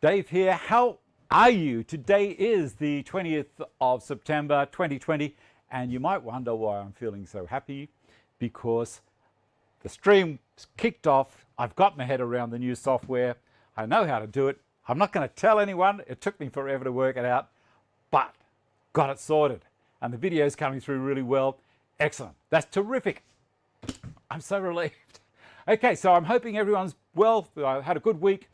Dave here. How are you? Today is the 20th of September 2020, and you might wonder why I'm feeling so happy, because the stream kicked off. I've got my head around the new software. I know how to do it. I'm not going to tell anyone. It took me forever to work it out, but got it sorted. And the video's coming through really well. Excellent. That's terrific. I'm so relieved. Okay, so I'm hoping everyone's well. I had a good week.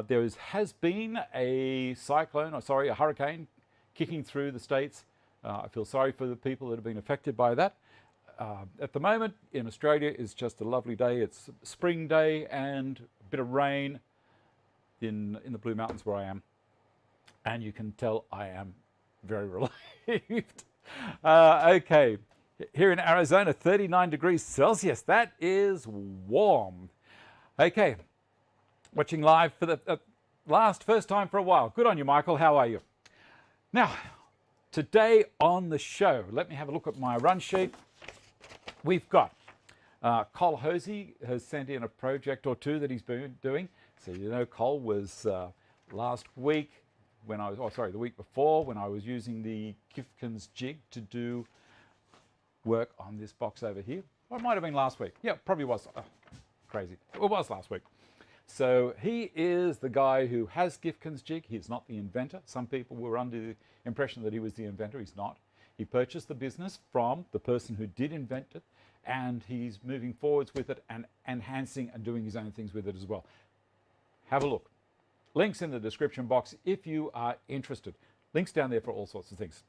There has been a a hurricane kicking through the States. I feel sorry for the people that have been affected by that. At the moment in Australia it's just a lovely day. It's spring day and a bit of rain in the Blue Mountains where I am. And you can tell I am very relieved. Okay, here in Arizona, 39 degrees Celsius. That is warm. Okay. Watching live for the first time for a while. Good on you, Michael. How are you? Now, today on the show, let me have a look at my run sheet. We've got Cole Hosey has sent in a project or two that he's been doing. So you know, Cole was last week when I was, the week before when I was using the Gifkins jig to do work on this box over here. Or it might have been last week. Yeah, probably was. Crazy. It was last week. So he is the guy who has Gifkins jig. He's not the inventor. Some people were under the impression that he was the inventor. He's not. He purchased the business from the person who did invent it, and he's moving forwards with it and enhancing and doing his own things with it as well. Have a look. Links in the description box if you are interested. Links down there for all sorts of things.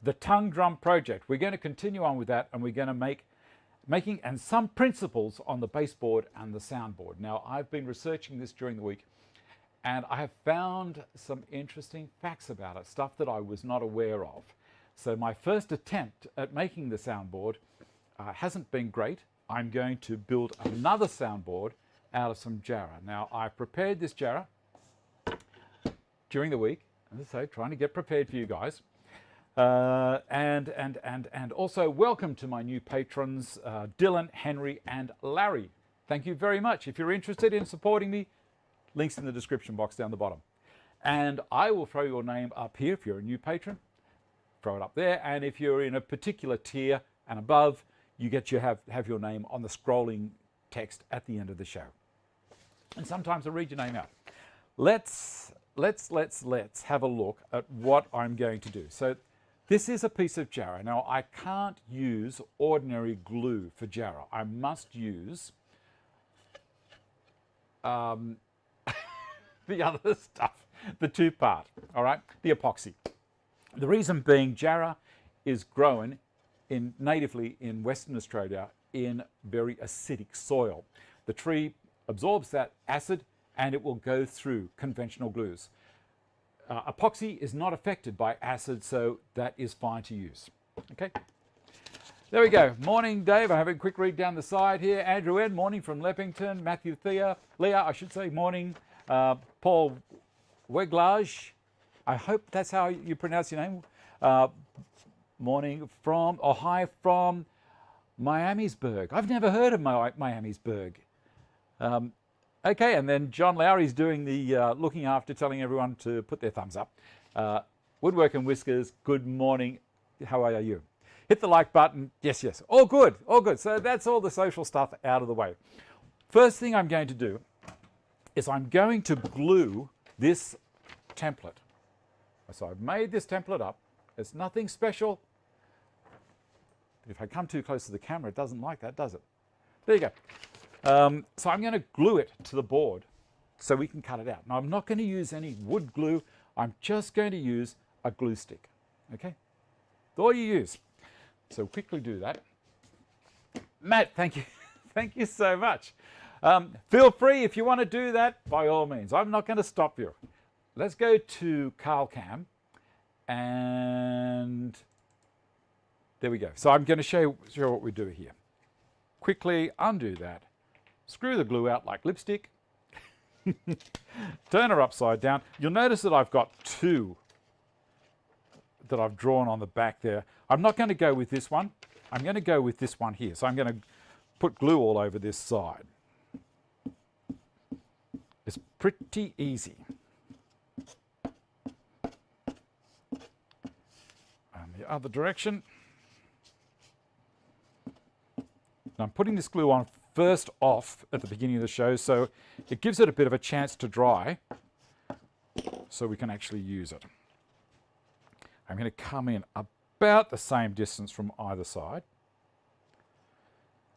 The tongue drum project. We're going to continue on with that, and we're going to making and some principles on the baseboard and the soundboard. Now, I've been researching this during the week, and I have found some interesting facts about it, stuff that I was not aware of. So my first attempt at making the soundboard hasn't been great. I'm going to build another soundboard out of some jarrah. Now, I prepared this jarrah during the week, as I say, trying to get prepared for you guys. And also welcome to my new patrons, Dylan, Henry and Larry. Thank you very much. If you're interested in supporting me, links in the description box down the bottom. And I will throw your name up here if you're a new patron. Throw it up there. And if you're in a particular tier and above, you get to have your name on the scrolling text at the end of the show. And sometimes I'll read your name out. Let's have a look at what I'm going to do. So this is a piece of jarrah. Now, I can't use ordinary glue for jarrah. I must use the other stuff, the two-part, all right, the epoxy. The reason being, jarrah is grown natively in Western Australia in very acidic soil. The tree absorbs that acid and it will go through conventional glues. Epoxy is not affected by acid, so that is fine to use. Okay, there we go. Morning, Dave. I'm having a quick read down the side here. Andrew Ed, morning from Leppington. Matthew Leah, I should say, morning. Paul Weglage, I hope that's how you pronounce your name. Morning from, or hi from Miamisburg. I've never heard of Miamisburg. Okay, and then John Lowry's doing the looking after, telling everyone to put their thumbs up. Woodwork and Whiskers, good morning. How are you? Hit the like button. Yes, yes. All good, all good. So that's all the social stuff out of the way. First thing I'm going to do is I'm going to glue this template. So I've made this template up. It's nothing special. If I come too close to the camera, it doesn't like that, does it? There you go. So I'm going to glue it to the board so we can cut it out. Now, I'm not going to use any wood glue. I'm just going to use a glue stick. Okay? That's all you use. So quickly do that. Matt, thank you. Thank you so much. Feel free if you want to do that, by all means. I'm not going to stop you. Let's go to CarlCam, and there we go. So I'm going to show you what we do here. Quickly undo that. Screw the glue out like lipstick. Turn her upside down. You'll notice that I've got two that I've drawn on the back there. I'm not going to go with this one. I'm going to go with this one here. So I'm going to put glue all over this side. It's pretty easy. the other direction. Now I'm putting this glue on first off at the beginning of the show, so it gives it a bit of a chance to dry so we can actually use it. I'm going to come in about the same distance from either side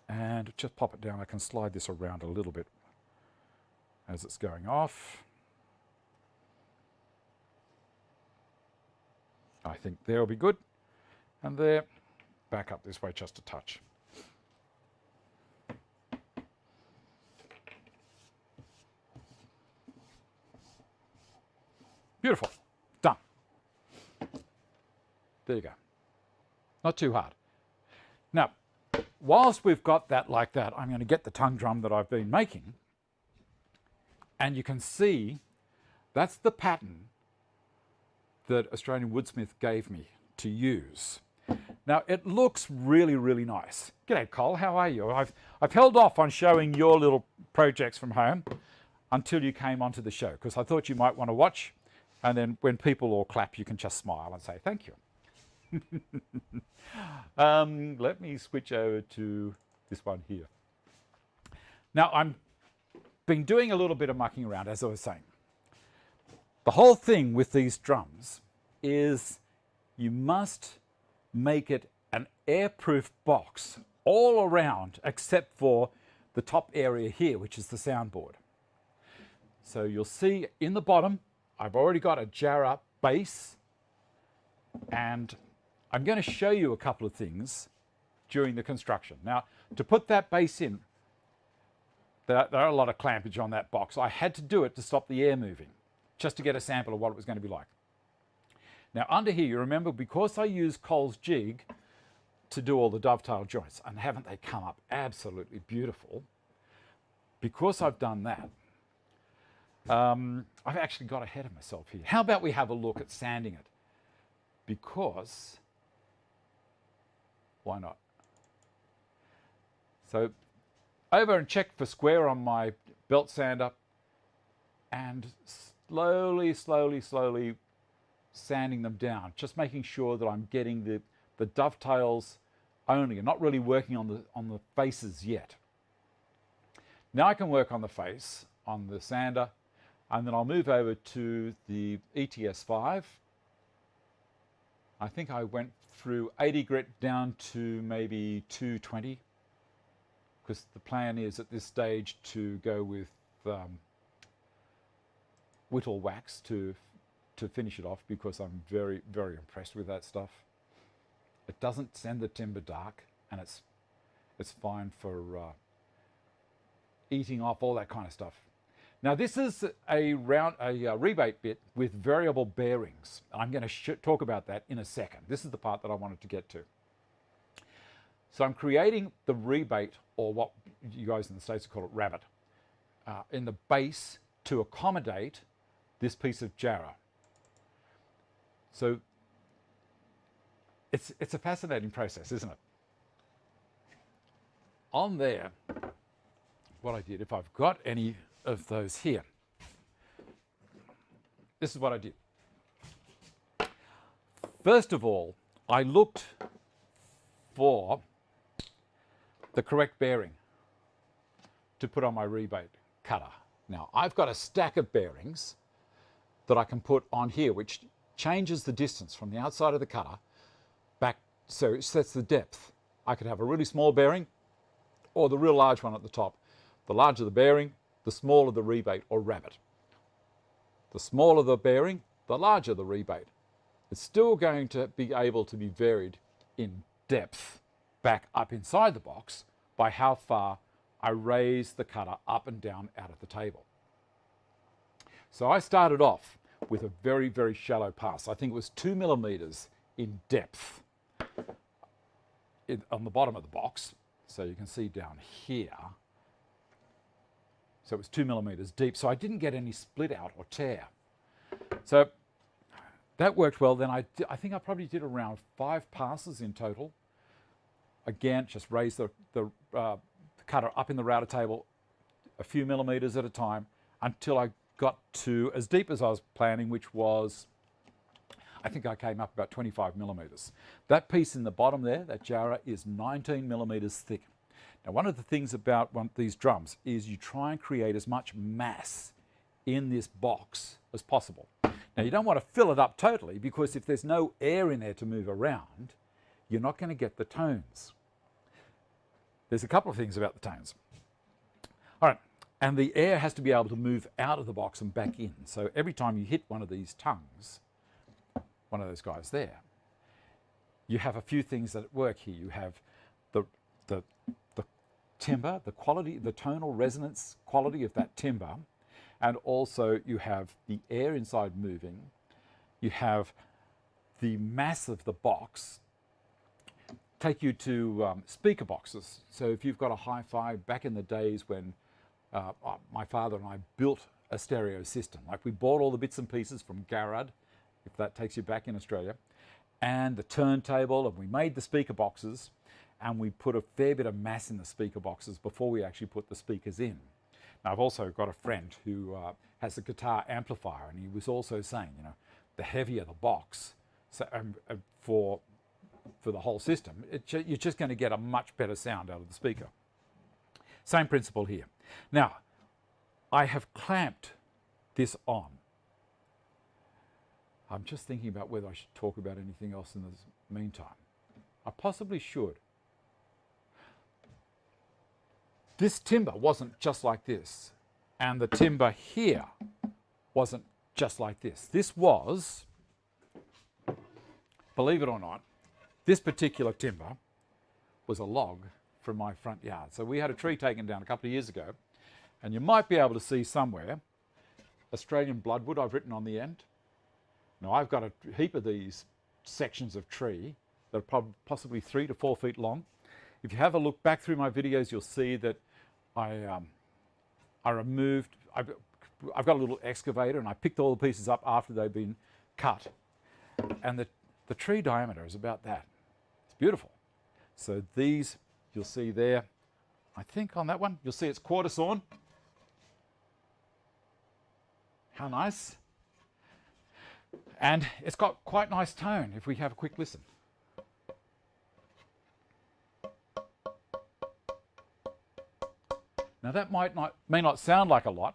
and just pop it down. I can slide this around a little bit as it's going off. I think there will be good. And there, back up this way just a touch. Beautiful. Done. There you go. Not too hard. Now, whilst we've got that like that, I'm going to get the tongue drum that I've been making. And you can see that's the pattern that Australian Woodsmith gave me to use. Now, it looks really, really nice. G'day, Cole. How are you? I've held off on showing your little projects from home until you came onto the show, because I thought you might want to watch. And then when people all clap, you can just smile and say, thank you. Let me switch over to this one here. Now, I've been doing a little bit of mucking around, as I was saying. The whole thing with these drums is you must make it an airproof box all around, except for the top area here, which is the soundboard. So you'll see in the bottom, I've already got a jarrah base, and I'm going to show you a couple of things during the construction. Now, to put that base in, there are a lot of clampage on that box. I had to do it to stop the air moving, just to get a sample of what it was going to be like. Now, under here, you remember, because I used Cole's jig to do all the dovetail joints, and haven't they come up absolutely beautiful? Because I've done that, I've actually got ahead of myself here. How about we have a look at sanding it? Because, why not? So, over and check for square on my belt sander, and slowly sanding them down, just making sure that I'm getting the dovetails only, and not really working on the faces yet. Now I can work on the face, on the sander, and then I'll move over to the ETS5. I think I went through 80 grit down to maybe 220, because the plan is at this stage to go with whittle wax to finish it off, because I'm very, very impressed with that stuff. It doesn't send the timber dark, and it's fine for eating off, all that kind of stuff. Now this is a rebate bit with variable bearings. I'm going to talk about that in a second. This is the part that I wanted to get to. So I'm creating the rebate, or what you guys in the States call it, rabbit, in the base to accommodate this piece of jarrah. So it's a fascinating process, isn't it? On there, what I did, if I've got any of those here, this is what I did. First of all, I looked for the correct bearing to put on my rebate cutter. Now, I've got a stack of bearings that I can put on here, which changes the distance from the outside of the cutter back, so it sets the depth. I could have a really small bearing or the real large one at the top. The larger the bearing, the smaller the rebate or rabbit. The smaller the bearing, the larger the rebate. It's still going to be able to be varied in depth back up inside the box by how far I raise the cutter up and down out of the table. So I started off with a very, very shallow pass. I think it was 2 millimeters in depth on the bottom of the box. So you can see down here. So it was 2 millimeters deep. So I didn't get any split out or tear. So that worked well. Then I think I probably did around 5 passes in total. Again, just raise the cutter up in the router table a few millimeters at a time until I got to as deep as I was planning, which was, I think I came up about 25 millimeters. That piece in the bottom there, that jarrah, is 19 millimeters thick. Now, one of the things about these drums is you try and create as much mass in this box as possible. Now, you don't want to fill it up totally, because if there's no air in there to move around, you're not going to get the tones. There's a couple of things about the tones. All right, and the air has to be able to move out of the box and back in. So every time you hit one of these tongues, one of those guys there, you have a few things that work here. You have the timbre, the quality, the tonal resonance quality of that timbre, and also you have the air inside moving. You have the mass of the box. Take you to speaker boxes. So if you've got a hi-fi, back in the days when my father and I built a stereo system, like we bought all the bits and pieces from Garrard, if that takes you back in Australia, and the turntable, and we made the speaker boxes, and we put a fair bit of mass in the speaker boxes before we actually put the speakers in. Now, I've also got a friend who has a guitar amplifier, and he was also saying, you know, the heavier the box, so for the whole system, you're just going to get a much better sound out of the speaker. Same principle here. Now, I have clamped this on. I'm just thinking about whether I should talk about anything else in the meantime. I possibly should. This timber wasn't just like this, and the timber here wasn't just like this. This was, believe it or not, this particular timber was a log from my front yard. So we had a tree taken down a couple of years ago, and you might be able to see somewhere Australian bloodwood I've written on the end. Now, I've got a heap of these sections of tree that are possibly 3 to 4 feet long. If you have a look back through my videos, you'll see that I've got a little excavator, and I picked all the pieces up after they've been cut. And the tree diameter is about that. It's beautiful. So these, you'll see there, I think on that one, you'll see it's quarter sawn. How nice. And it's got quite nice tone if we have a quick listen. Now that may not sound like a lot,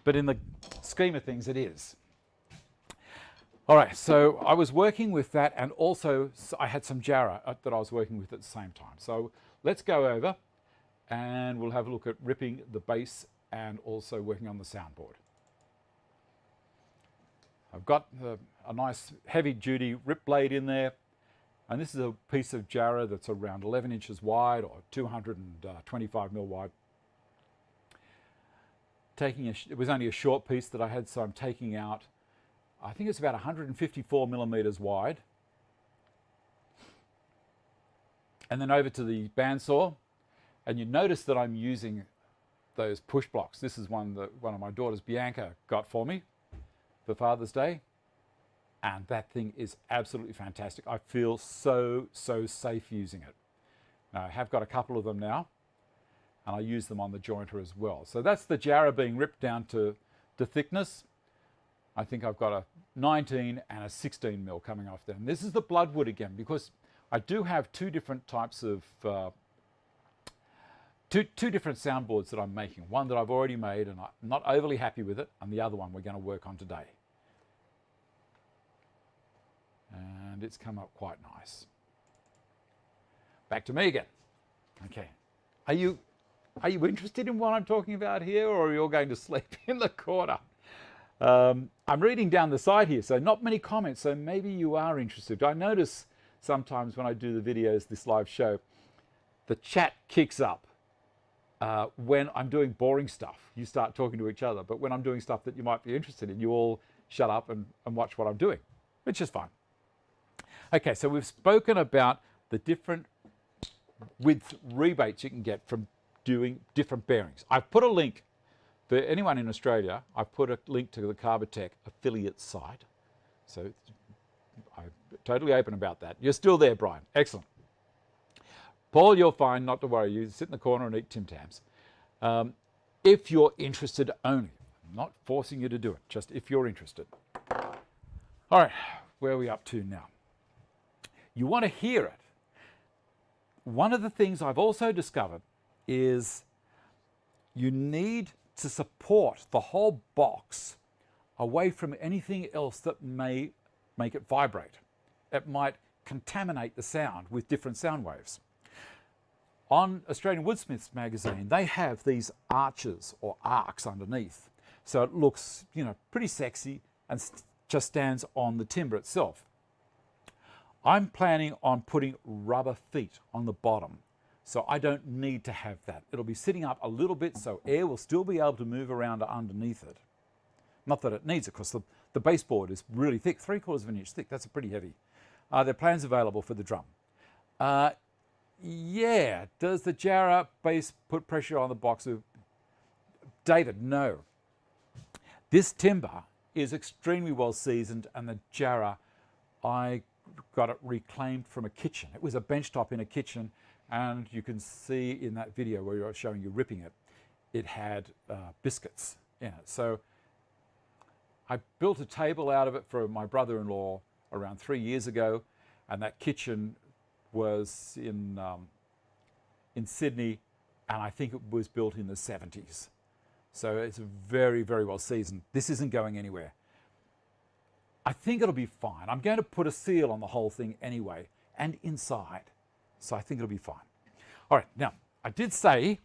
but in the scheme of things it is. All right, so I was working with that, and also I had some jarrah that I was working with at the same time. So let's go over and we'll have a look at ripping the bass and also working on the soundboard. I've got a nice heavy duty rip blade in there, and this is a piece of jarrah that's around 11 inches wide or 225 mil wide. It was only a short piece that I had, so I'm taking out, I think it's about 154 millimeters wide. And then over to the bandsaw, and you notice that I'm using those push blocks. This is one that one of my daughters, Bianca, got for me for Father's Day, and that thing is absolutely fantastic. I feel so safe using it. Now, I have got a couple of them now, and I use them on the jointer as well. So that's the jarrah being ripped down to thickness. I think I've got a 19 and a 16 mil coming off there. And this is the bloodwood again, because I do have two different types of two different soundboards that I'm making. One that I've already made and I'm not overly happy with it, and the other one we're going to work on today. And it's come up quite nice. Back to me again. Okay. Are you interested in what I'm talking about here, or are you all going to sleep in the corner? I'm reading down the side here, so not many comments, so maybe you are interested. I notice sometimes when I do the videos, this live show, the chat kicks up when I'm doing boring stuff. You start talking to each other, but when I'm doing stuff that you might be interested in, you all shut up and watch what I'm doing, which is fine. Okay, so we've spoken about the different width rebates you can get from doing different bearings. I've put a link for anyone in Australia. I've put a link to the CARBATEC affiliate site. So I'm totally open about that. You're still there, Brian. Excellent. Paul, you're fine, not to worry. You sit in the corner and eat Tim Tams. If you're interested only. I'm not forcing you to do it, just if you're interested. All right, where are we up to now? You want to hear it. One of the things I've also discovered is you need to support the whole box away from anything else that may make it vibrate. It might contaminate the sound with different sound waves. On Australian Woodsmiths magazine, they have these arches or arcs underneath. So it looks, you know, pretty sexy and just stands on the timber itself. I'm planning on putting rubber feet on the bottom, so I don't need to have that. It'll be sitting up a little bit so air will still be able to move around underneath it. Not that it needs it, because the baseboard is really thick, 3/4 of an inch thick. That's pretty heavy. There are plans available for the drum. Yeah, does the Jarrah base put pressure on the box? David, no. This timber is extremely well seasoned, and the Jarrah, I got it reclaimed from a kitchen. It was a benchtop in a kitchen, and you can see in that video where I was showing you ripping it, it had biscuits in it. So I built a table out of it for my brother-in-law around 3 years ago, and that kitchen was in Sydney, and I think it was built in the 70s. So it's very, very well seasoned. This isn't going anywhere. I think it'll be fine. I'm going to put a seal on the whole thing anyway, and inside. So I think it'll be fine. All right, now, I did say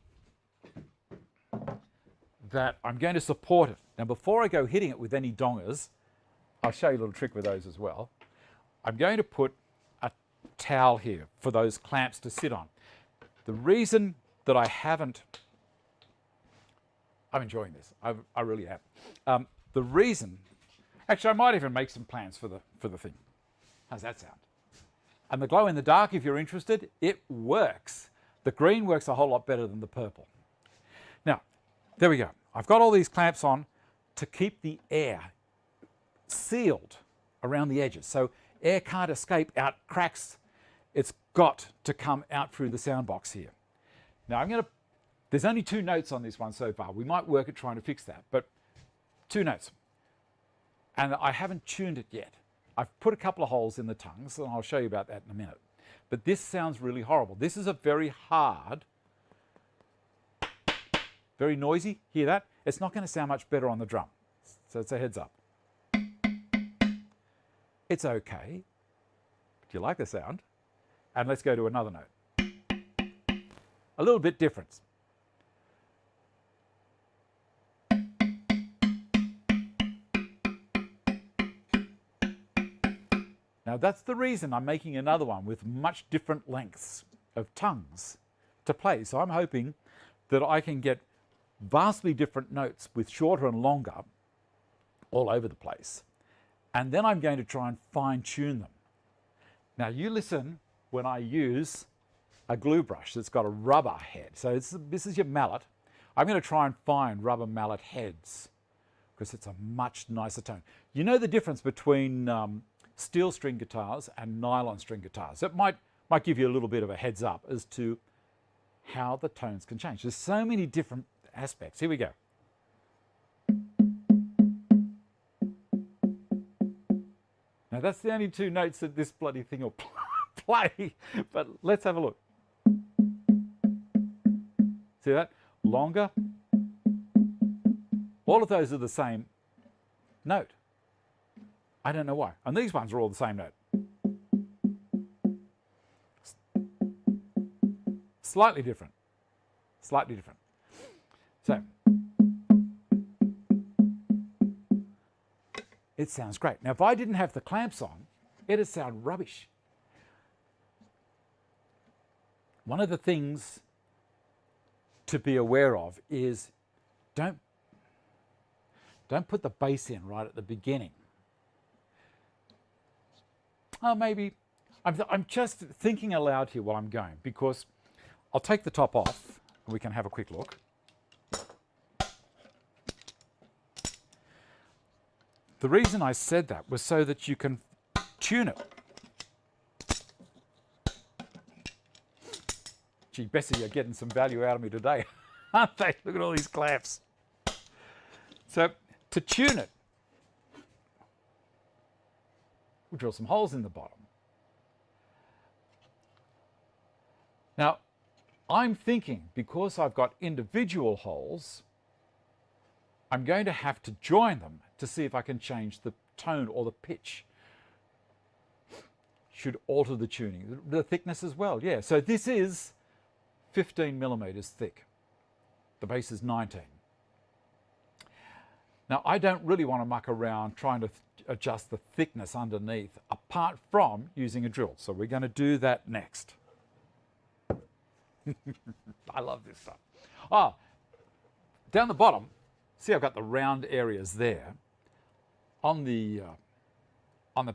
that I'm going to support it. Now, before I go hitting it with any dongers, I'll show you a little trick with those as well. I'm going to put a towel here for those clamps to sit on. The reason that I haven't, I'm enjoying this. I really am. The reason, actually, I might even make some plans for the thing. How's that sound? And the glow in the dark, if you're interested, it works. The green works a whole lot better than the purple. Now, there we go. I've got all these clamps on to keep the air sealed around the edges. So air can't escape out cracks. It's got to come out through the sound box here. Now there's only 2 notes on this one so far. We might work at trying to fix that, but 2 notes. And I haven't tuned it yet. I've put a couple of holes in the tongues, and I'll show you about that in a minute. But this sounds really horrible. This is a very hard, very noisy. Hear that? It's not going to sound much better on the drum. So it's a heads up. It's okay. Do you like the sound? And let's go to another note. A little bit different. Now that's the reason I'm making another one with much different lengths of tongues to play. So I'm hoping that I can get vastly different notes with shorter and longer all over the place. And then I'm going to try and fine tune them. Now you listen when I use a glue brush that's got a rubber head. So this is your mallet. I'm going to try and find rubber mallet heads because it's a much nicer tone. You know the difference between steel string guitars and nylon string guitars. It might give you a little bit of a heads up as to how the tones can change. There's so many different aspects. Here we go. Now that's the only 2 notes that this bloody thing will play, but let's have a look. See that? Longer. All of those are the same note. I don't know why. And these ones are all the same note. Slightly different. Slightly different. So, it sounds great. Now, if I didn't have the clamps on, it'd sound rubbish. One of the things to be aware of is don't put the bass in right at the beginning. Oh, maybe I'm just thinking aloud here while I'm going, because I'll take the top off and we can have a quick look. The reason I said that was so that you can tune it. Gee, Bessie, you're getting some value out of me today, aren't they? Look at all these clamps. So to tune it, we'll drill some holes in the bottom. Now, I'm thinking because I've got individual holes, I'm going to have to join them to see if I can change the tone or the pitch. Should alter the tuning, the thickness as well. Yeah, so this is 15 millimeters thick. The base is 19. Now, I don't really want to muck around trying to adjust the thickness underneath apart from using a drill. So we're going to do that next. I love this stuff. Ah, down the bottom, see I've got the round areas there on the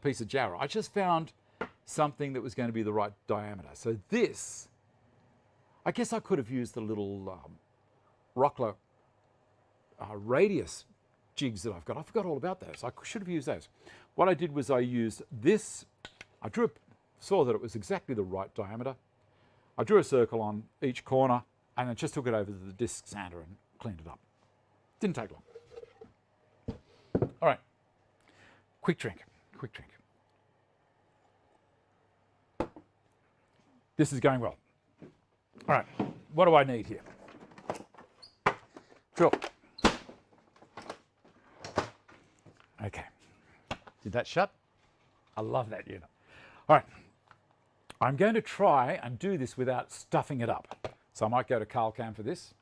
piece of jarrah. I just found something that was going to be the right diameter. So this, I guess I could have used the little Rockler radius jigs that I've got. I forgot all about those. I should have used those. What I did was I used this. I saw that it was exactly the right diameter. I drew a circle on each corner and then just took it over to the disc sander and cleaned it up. Didn't take long. All right, quick drink, quick drink. This is going well. All right, what do I need here? Drill. Okay, did that shut? I love that unit. All right, I'm going to try and do this without stuffing it up. So I might go to CarlCam for this.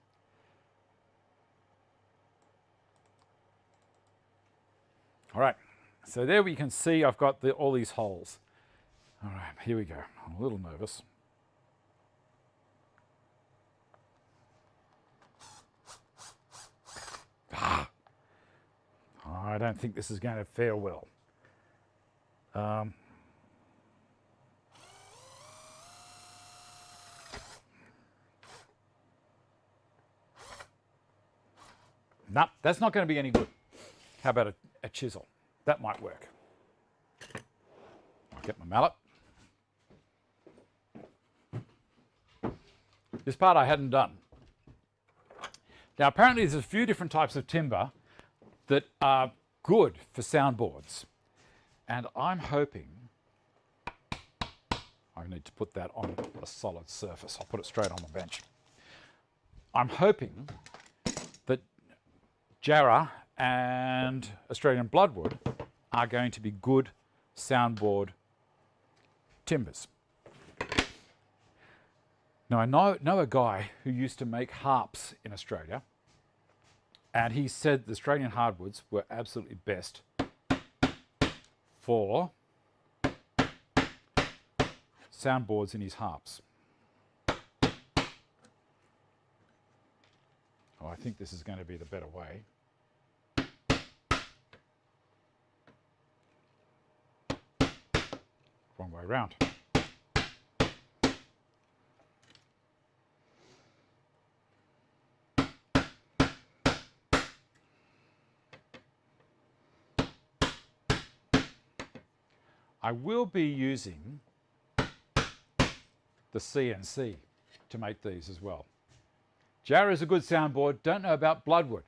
All right, so there we can see I've got all these holes. All right, here we go. I'm a little nervous. I don't think this is going to fare well. No, that's not going to be any good. How about a chisel? That might work. I'll get my mallet. This part I hadn't done. Now apparently there's a few different types of timber that are good for soundboards. And I'm hoping, I need to put that on a solid surface. I'll put it straight on the bench. I'm hoping that jarrah and Australian bloodwood are going to be good soundboard timbers. Now I know a guy who used to make harps in Australia, and he said the Australian hardwoods were absolutely best for soundboards in his harps. Oh, I think this is going to be the better way. Wrong way around. I will be using the CNC to make these as well. Jarrah is a good soundboard. Don't know about bloodwood.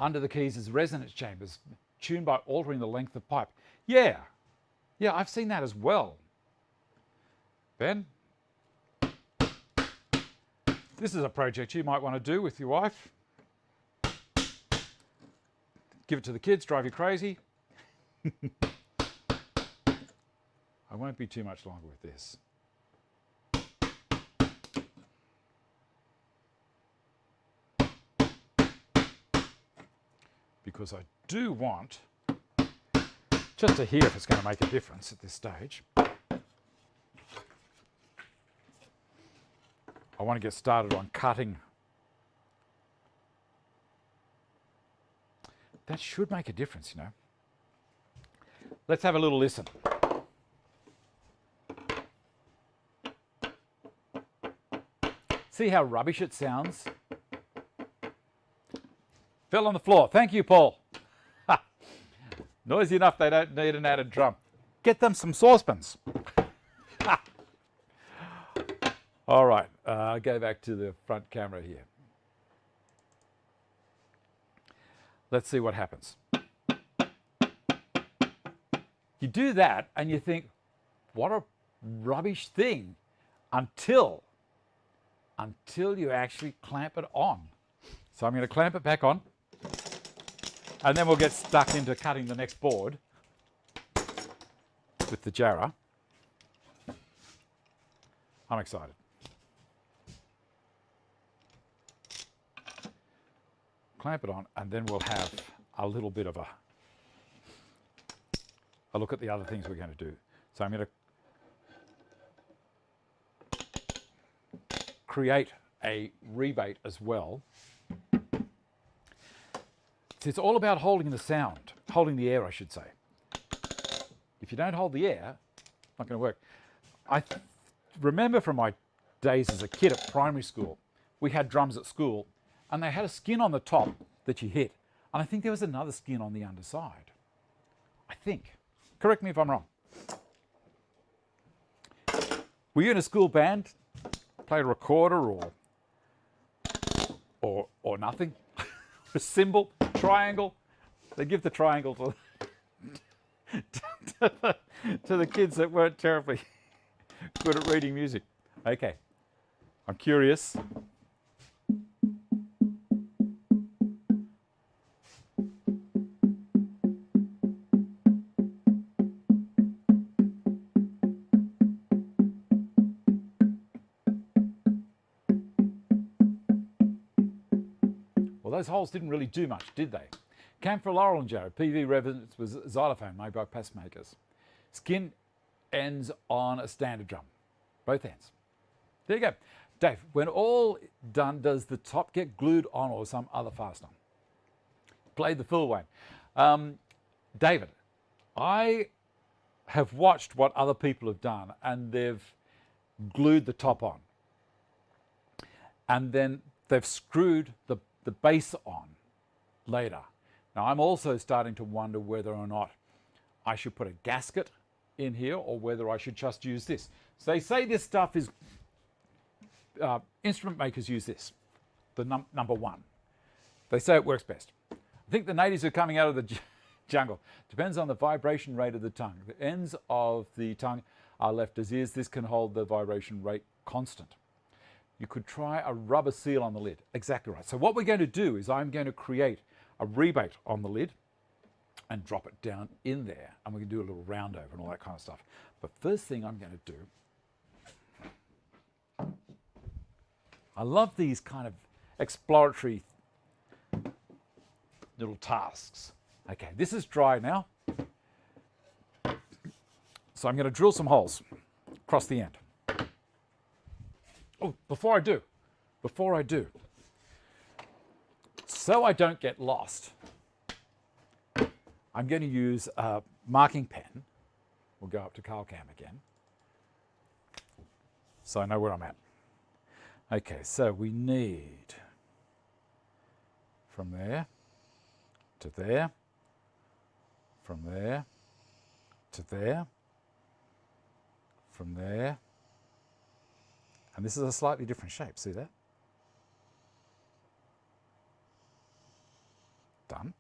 Under the keys is resonance chambers, tuned by altering the length of pipe. Yeah, I've seen that as well. Ben, this is a project you might want to do with your wife. Give it to the kids, drive you crazy. I won't be too much longer with this. Because I do want, just to hear if it's going to make a difference at this stage, I want to get started on cutting. That should make a difference, you know. Let's have a little listen. See how rubbish it sounds? Fell on the floor. Thank you, Paul. Ha. Noisy enough they don't need an added drum. Get them some saucepans. Ha. All right, go back to the front camera here. Let's see what happens. You do that and you think, what a rubbish thing, until you actually clamp it on. So I'm going to clamp it back on, and then we'll get stuck into cutting the next board with the jarrah. I'm excited. Clamp it on, and then we'll have a little bit of a look at the other things we're going to do. So I'm going to create a rebate as well. It's all about holding the sound, holding the air, I should say. If you don't hold the air, it's not going to work. I remember from my days as a kid at primary school, we had drums at school, and they had a skin on the top that you hit, and I think there was another skin on the underside. I think. Correct me if I'm wrong. Were you in a school band? Play a recorder or nothing? A cymbal, triangle. They give the triangle to the kids that weren't terribly good at reading music. Okay, I'm curious. Those holes didn't really do much, did they? Camphor, laurel and jarrah. PV resonance was xylophone made by pacemakers. Skin ends on a standard drum. Both ends. There you go. Dave, when all done, does the top get glued on or some other fastener? Play the full one. David, I have watched what other people have done, and they've glued the top on. And then they've screwed the base on later. Now I'm also starting to wonder whether or not I should put a gasket in here or whether I should just use this. So they say this stuff is, instrument makers use this, the number one. They say it works best. I think the natives are coming out of the jungle. Depends on the vibration rate of the tongue. The ends of the tongue are left as is. This can hold the vibration rate constant. You could try a rubber seal on the lid. Exactly right. So what we're going to do is I'm going to create a rebate on the lid and drop it down in there. And we can do a little round over and all that kind of stuff. But first thing I'm going to do, I love these kind of exploratory little tasks. Okay, this is dry now. So I'm going to drill some holes across the end. Oh, before I do, so I don't get lost, I'm going to use a marking pen. We'll go up to CarCam again, so I know where I'm at. Okay, so we need from there to there, from there to there, from there. And this is a slightly different shape, see that? Done.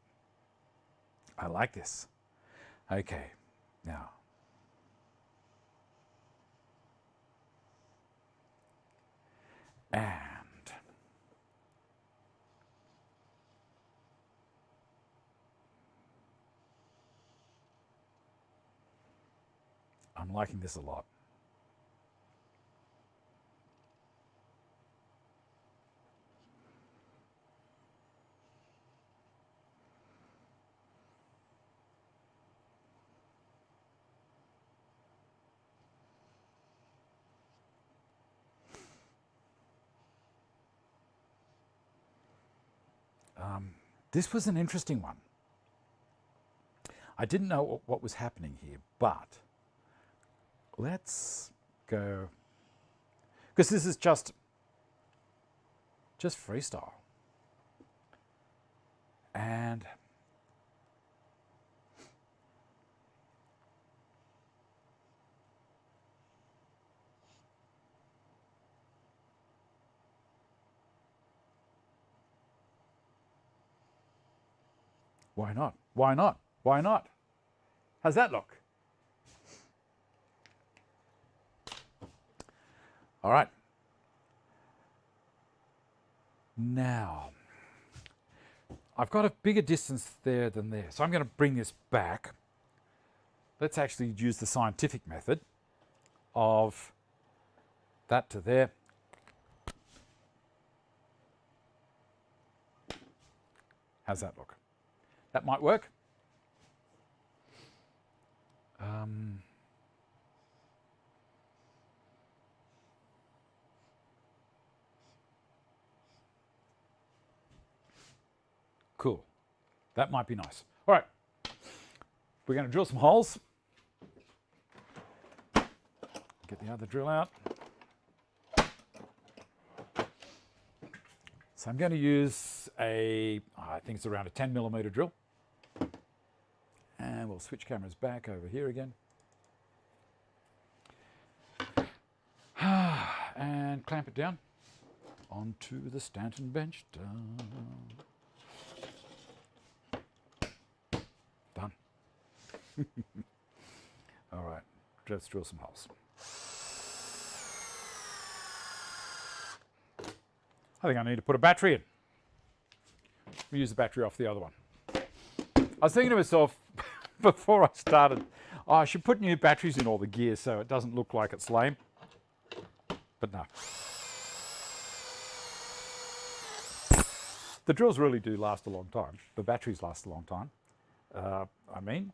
I like this. Okay, now. And I'm liking this a lot. This was an interesting one. I didn't know what was happening here, but let's go, because this is just freestyle. And why not? Why not? Why not? How's that look? All right. Now, I've got a bigger distance there than there, so I'm going to bring this back. Let's actually use the scientific method of that to there. How's that look? That might work. Cool. That might be nice. All right. We're going to drill some holes. Get the other drill out. So I'm going to use I think it's around a 10mm drill. And we'll switch cameras back over here again. And clamp it down onto the Stanton bench. Done. All right, let's drill some holes. I think I need to put a battery in. We use the battery off the other one. I was thinking to myself before I started, oh, I should put new batteries in all the gear so it doesn't look like it's lame. But no. The drills really do last a long time. The batteries last a long time. I mean.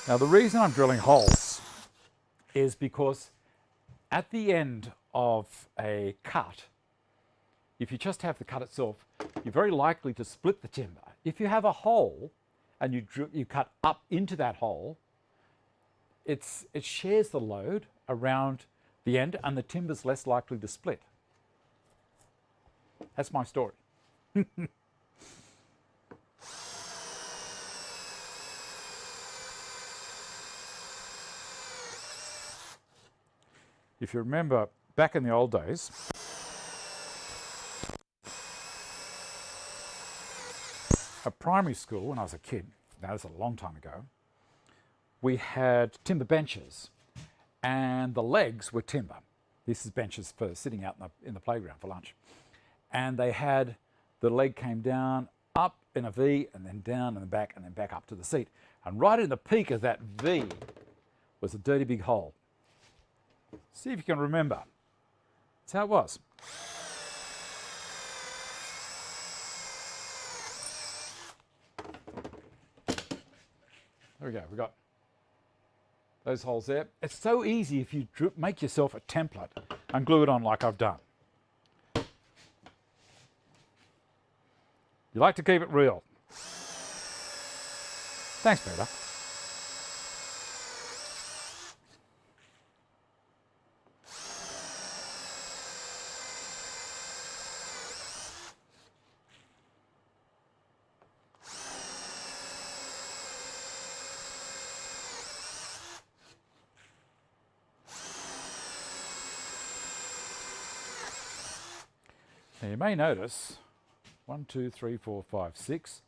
Now the reason I'm drilling holes is because at the end of a cut, if you just have the cut itself, you're very likely to split the timber. If you have a hole and you cut up into that hole, it shares the load around the end and the timber's less likely to split. That's my story. If you remember, back in the old days, at primary school, when I was a kid, that was a long time ago, we had timber benches and the legs were timber. This is benches for sitting out in the playground for lunch. And they had, the leg came down, up in a V, and then down and then back up to the seat. And right in the peak of that V was a dirty big hole. See if you can remember. That's how it was. There we go, we've got those holes there. It's so easy if you make yourself a template and glue it on like I've done. You like to keep it real. Thanks, Peter. Now you may notice 1, 2, 3, 4, 5, 6,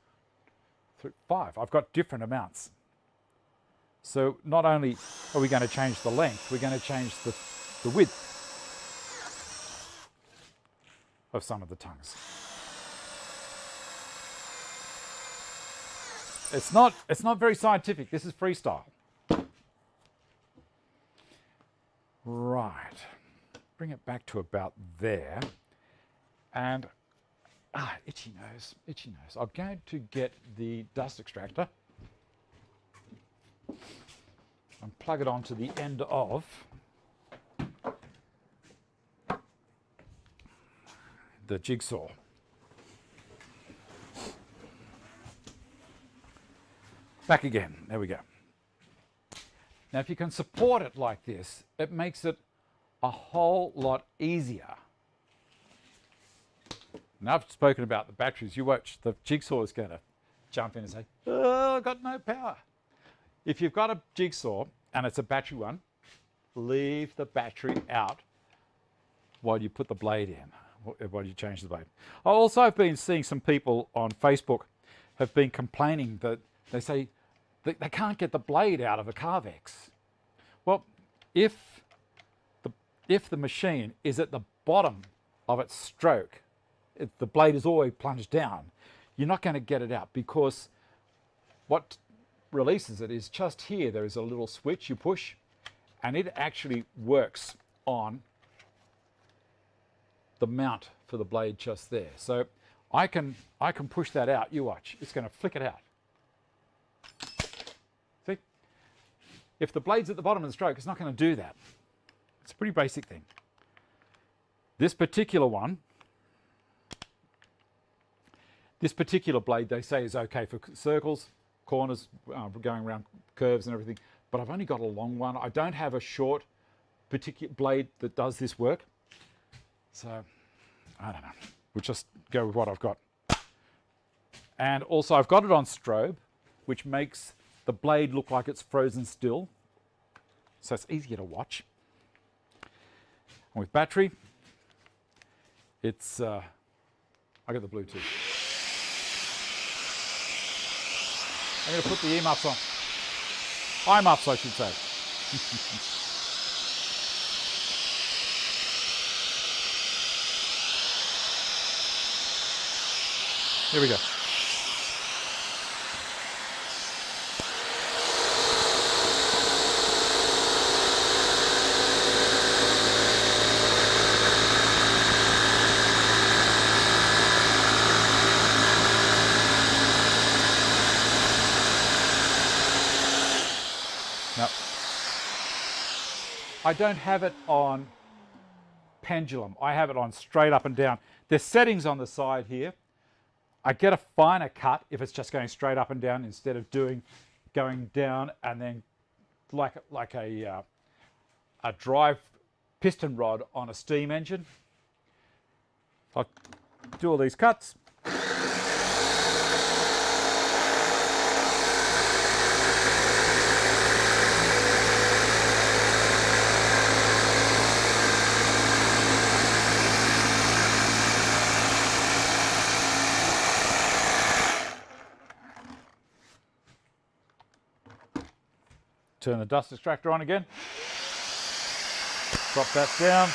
5. I've got different amounts. So not only are we going to change the length, we're going to change the width of some of the tongues. It's not very scientific. This is freestyle. Right. Bring it back to about there. And itchy nose, itchy nose. I'm going to get the dust extractor and plug it onto the end of the jigsaw. Back again, there we go. Now if you can support it like this, it makes it a whole lot easier. Now I've spoken about the batteries. You watch, the jigsaw is going to jump in and say, oh, I've got no power. If you've got a jigsaw and it's a battery one, leave the battery out while you put the blade in, while you change the blade. I also have been seeing some people on Facebook have been complaining that they say they can't get the blade out of a Carvex. Well, if the machine is at the bottom of its stroke, if the blade is always plunged down, you're not going to get it out, because what releases it is just here. There is a little switch you push, and it actually works on the mount for the blade just there. So I can push that out. You watch. It's going to flick it out. See? If the blade's at the bottom of the stroke, it's not going to do that. It's a pretty basic thing. This particular one, this particular blade, they say is okay for circles, corners, going around curves and everything, but I've only got a long one. I don't have a short particular blade that does this work. So, I don't know. We'll just go with what I've got. And also I've got it on strobe, which makes the blade look like it's frozen still. So it's easier to watch. And with battery, it's, I got the Bluetooth. I'm going to put the earmuffs on. Eye-muffs, I should say. Here we go. Now, I don't have it on pendulum. I have it on straight up and down. There's settings on the side here. I get a finer cut if it's just going straight up and down instead of going down and then like a drive piston rod on a steam engine. I'll do all these cuts. Turn the dust extractor on again. Drop that down.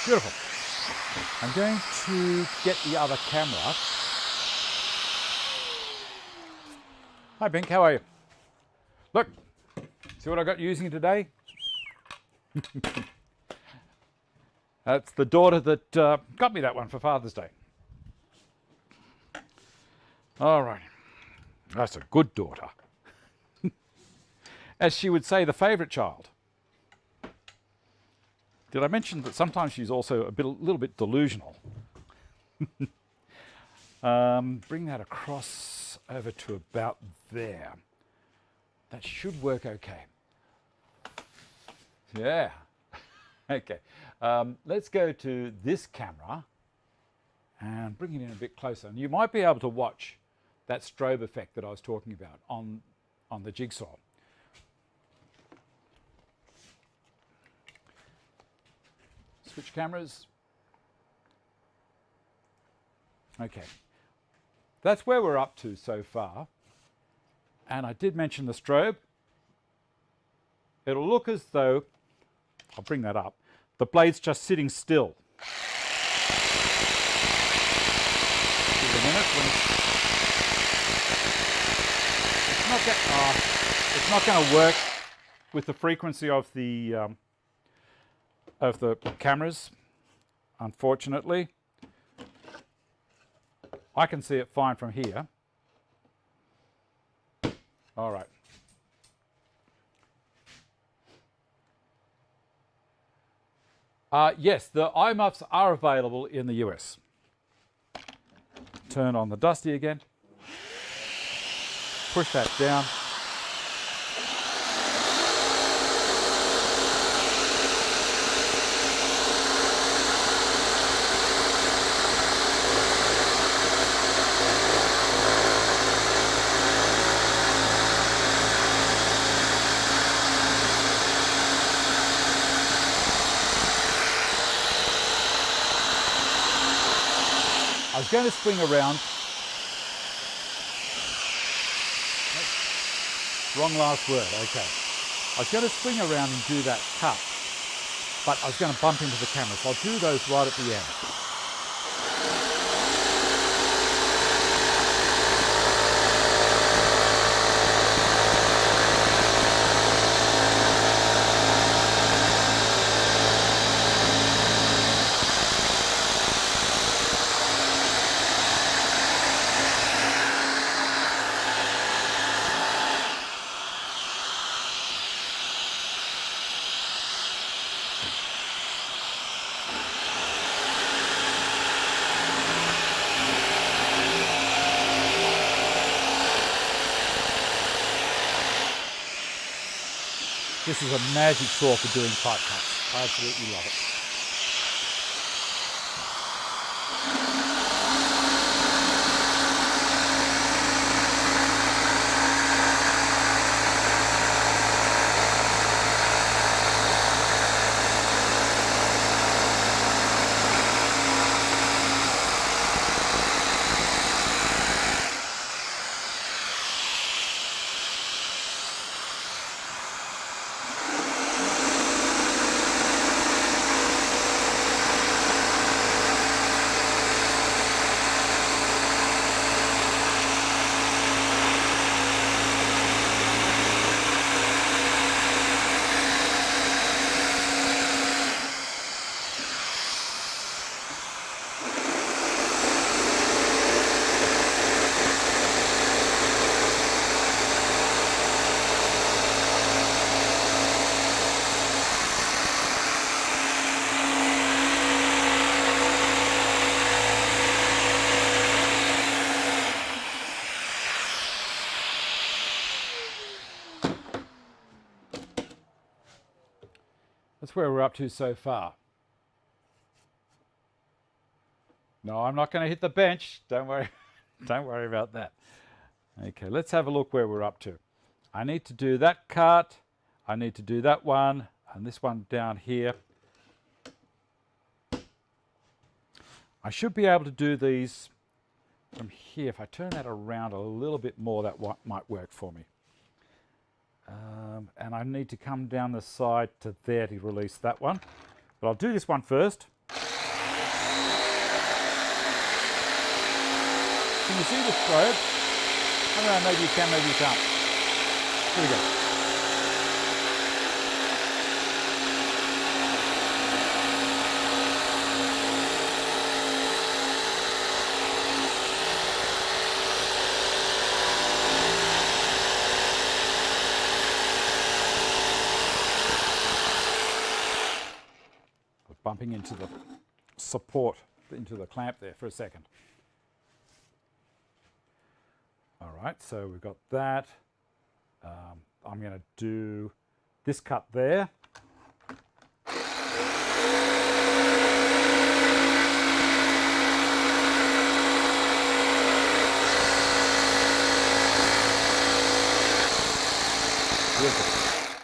Beautiful. I'm going to get the other camera. Hi, Bink, how are you? Look, see what I got using today? That's the daughter that got me that one for Father's Day. All right. That's a good daughter. As she would say, the favourite child. Did I mention that sometimes she's also a little bit delusional? Bring that across over to about there. That should work okay. Yeah. Okay. Let's go to this camera and bring it in a bit closer. And you might be able to watch that strobe effect that I was talking about on the jigsaw. Switch cameras. Okay. That's where we're up to so far. And I did mention the strobe. It'll look as though, I'll bring that up, the blade's just sitting still. Give it a minute. It's not going to work with the frequency of the cameras, unfortunately. I can see it fine from here. All right. Yes, the eye muffs are available in the US. Turn on the Dusty again. Push that down. I was going to swing around. Wrong last word, okay. I was going to swing around and do that cut, but I was going to bump into the camera, so I'll do those right at the end. This is a magic saw for doing tight cuts. I absolutely love it. That's where we're up to so far. No, I'm not going to hit the bench. Don't worry. Don't worry about that. Okay, let's have a look where we're up to. I need to do that cut. I need to do that one and this one down here. I should be able to do these from here. If I turn that around a little bit more, that might work for me. And I need to come down the side to there to release that one. But I'll do this one first. Can you see the strobe? I don't know, maybe you can, maybe you can't. Here we go. Bumping into the support, into the clamp there for a second. All right, so we've got that. I'm going to do this cut there.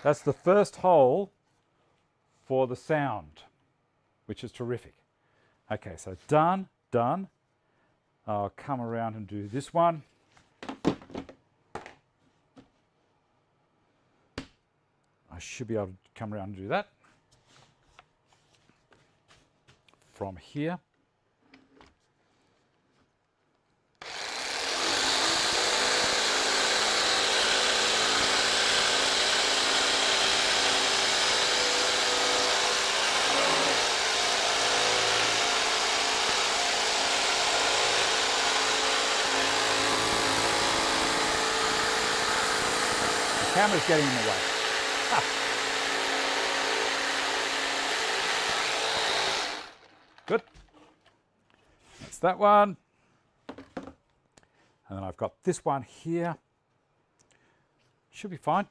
That's the first hole for the sound, which is terrific. Okay, so done, done. I'll come around and do this one. I should be able to come around and do that. from here. The camera's getting in the way. Good. That's that one. And then I've got this one here. Should be fine.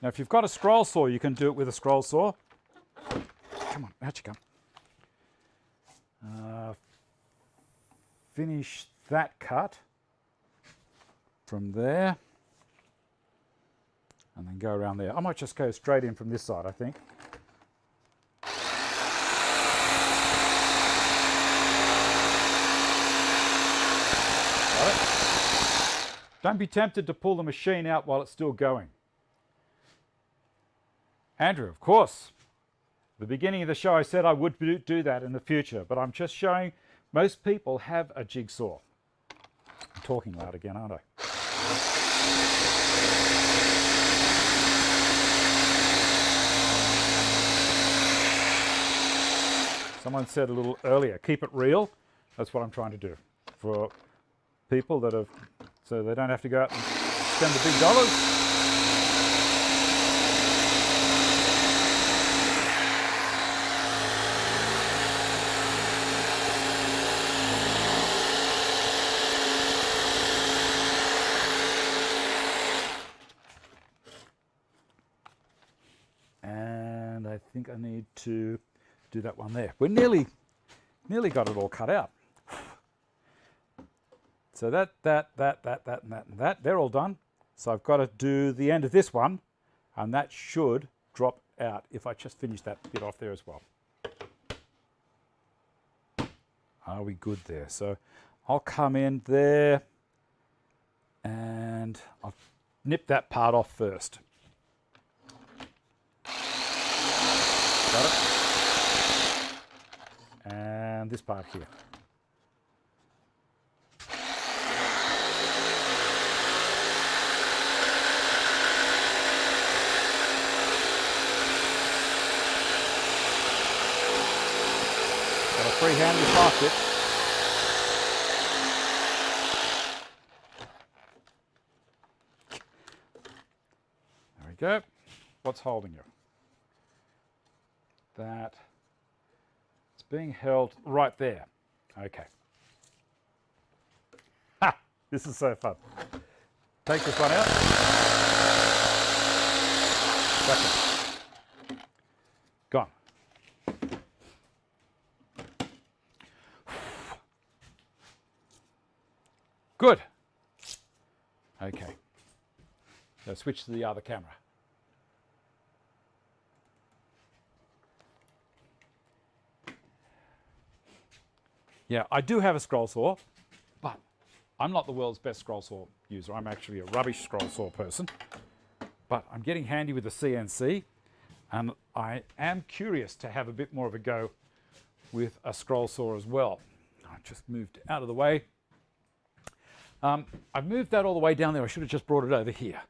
Now, if you've got a scroll saw, you can do it with a scroll saw. Come on, out you come. Finish that cut from there. And then go around there. I might just go straight in from this side, I think. Got it? Don't be tempted to pull the machine out while it's still going. Andrew, of course. At the beginning of the show I said I would do that in the future, but I'm just showing most people have a jigsaw. I'm talking loud again, aren't I? Someone said a little earlier, keep it real. That's what I'm trying to do for people that have, so they don't have to go out and spend the big dollars. I think I need to do that one there. We're nearly got it all cut out. So that, and that, they're all done. So I've got to do the end of this one, and that should drop out if I just finish that bit off there as well. Are we good there? So I'll come in there, and I'll nip that part off first. Got it? And this part here. Got a free-handed plastic. There we go. What's holding you? That it's being held right there. Okay. Ha! This is so fun. Take this one out. Gotcha. Gone. Good. Okay. Now switch to the other camera. Yeah, I do have a scroll saw, but I'm not the world's best scroll saw user. I'm actually a rubbish scroll saw person, but I'm getting handy with the CNC, and I am curious to have a bit more of a go with a scroll saw as well. I just moved out of the way. I've moved that all the way down there. I should have just brought it over here.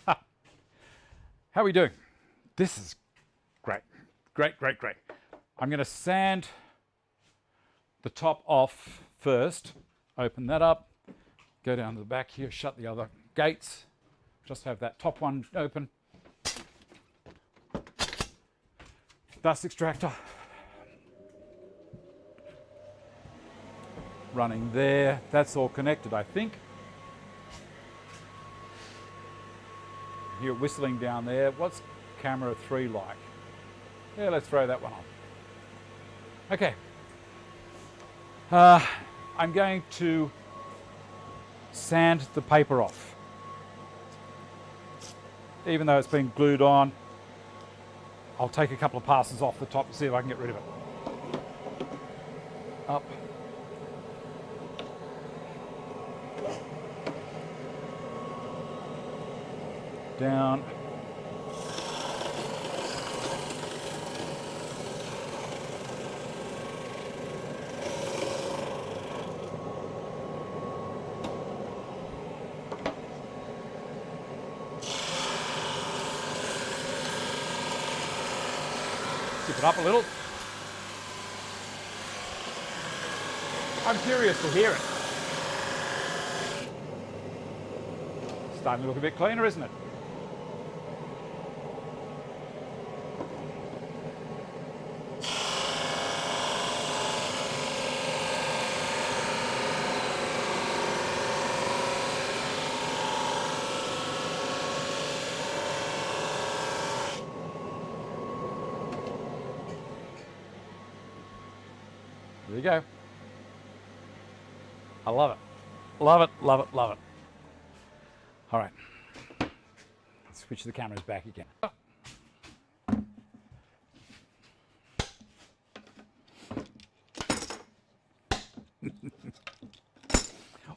How are we doing? This is great. Great, great, great. I'm going to sand the top off first, open that up, go down to the back here, shut the other gates, just have that top one open. Dust extractor running there. That's all connected, I think. Hear whistling down there. What's camera 3 like? Yeah, let's throw that one on. Okay. I'm going to sand the paper off. even though it's been glued on. I'll take a couple of passes off the top and see if I can get rid of it. Up. Down. Tip it up a little. I'm curious to hear it. Starting to look a bit cleaner, isn't it? There you go. I love it. Love it, love it, love it. All right. Let's switch the cameras back again.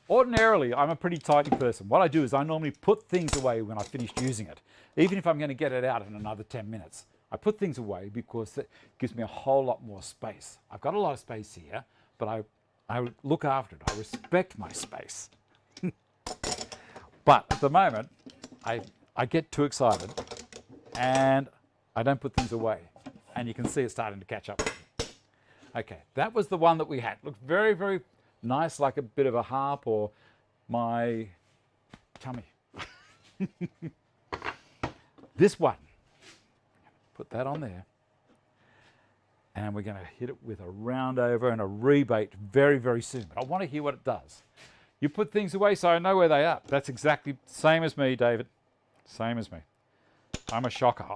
Ordinarily, I'm a pretty tidy person. What I do is I normally put things away when I've finished using it, even if I'm going to get it out in another 10 minutes. I put things away because it gives me a whole lot more space. I've got a lot of space here, but I look after it. I respect my space. But at the moment, I get too excited and I don't put things away. And you can see it starting to catch up. Okay, that was the one that we had. Looked very, very nice, like a bit of a harp or my tummy. This one. Put that on there. And we're going to hit it with a round over and a rebate very, very soon. But I want to hear what it does. You put things away so I know where they are. That's exactly the same as me, David. Same as me. I'm a shocker.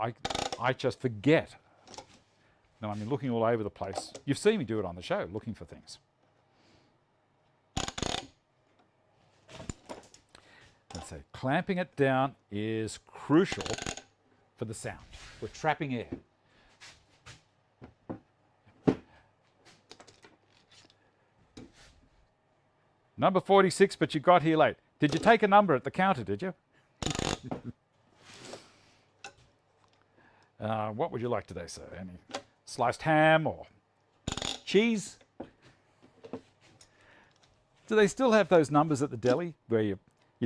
I just forget. No, I'm looking all over the place. You've seen me do it on the show, looking for things. Let's say clamping it down is crucial for the sound. We're trapping air. Number 46, but you got here late. Did you take a number at the counter, did you? What would you like today, sir? Any sliced ham or cheese? Do they still have those numbers at the deli where you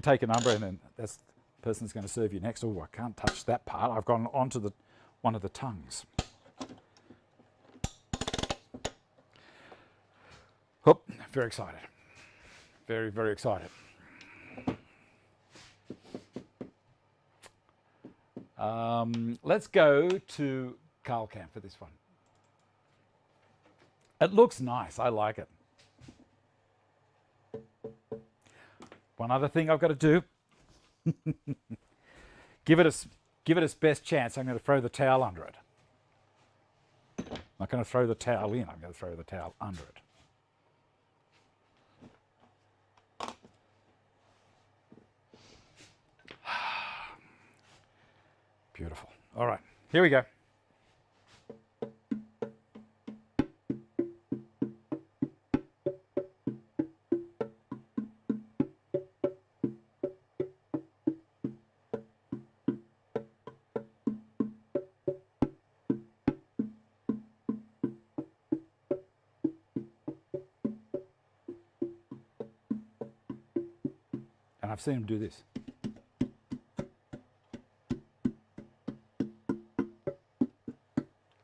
take a number and then that's the person's going to serve you next? Oh, I can't touch that part. I've gone onto one of the tongues. Oh, very excited. Very, very excited. Let's go to Carl Camp for this one. It looks nice. I like it. One other thing I've got to do. give it its best chance. I'm going to throw the towel under it. I'm not going to throw the towel in. I'm going to throw the towel under it. Beautiful. All right, here we go. And I've seen him do this.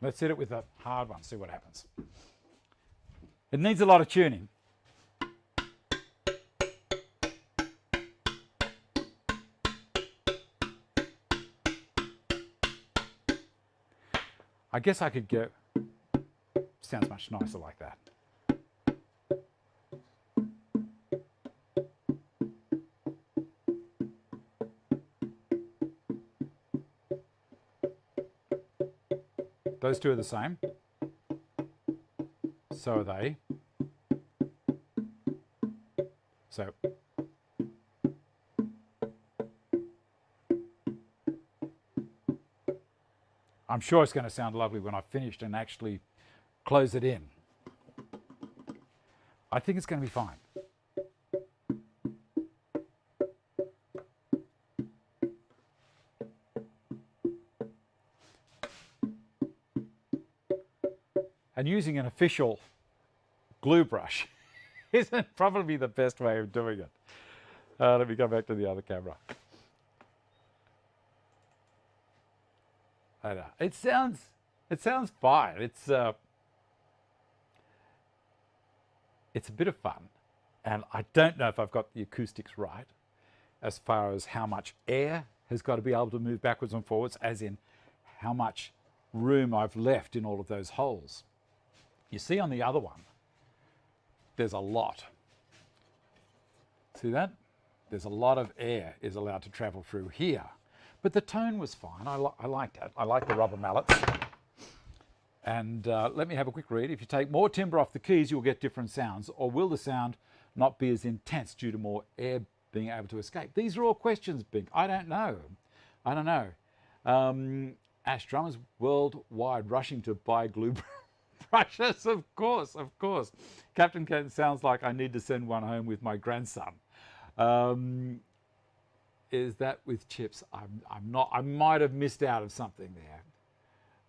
Let's hit it with a hard one, see what happens. It needs a lot of tuning. I guess I could go, sounds much nicer like that. Those two are the same. So are they. So. I'm sure it's going to sound lovely when I've finished and actually close it in. I think it's going to be fine. And using an official glue brush isn't probably the best way of doing it. Let me go back to the other camera. I know. It sounds fine. It's a bit of fun, and I don't know if I've got the acoustics right as far as how much air has got to be able to move backwards and forwards, as in how much room I've left in all of those holes. You see on the other one, there's a lot. See that? There's a lot of air is allowed to travel through here. But the tone was fine. I liked it. I like the rubber mallets. And let me have a quick read. If you take more timber off the keys, you'll get different sounds. Or will the sound not be as intense due to more air being able to escape? These are all questions, Bink. I don't know. I don't know. Ash drummers worldwide rushing to buy glue brushes. Of course, of course. Captain Kent sounds like I need to send one home with my grandson. Is that with chips? I'm not. I might have missed out of something there.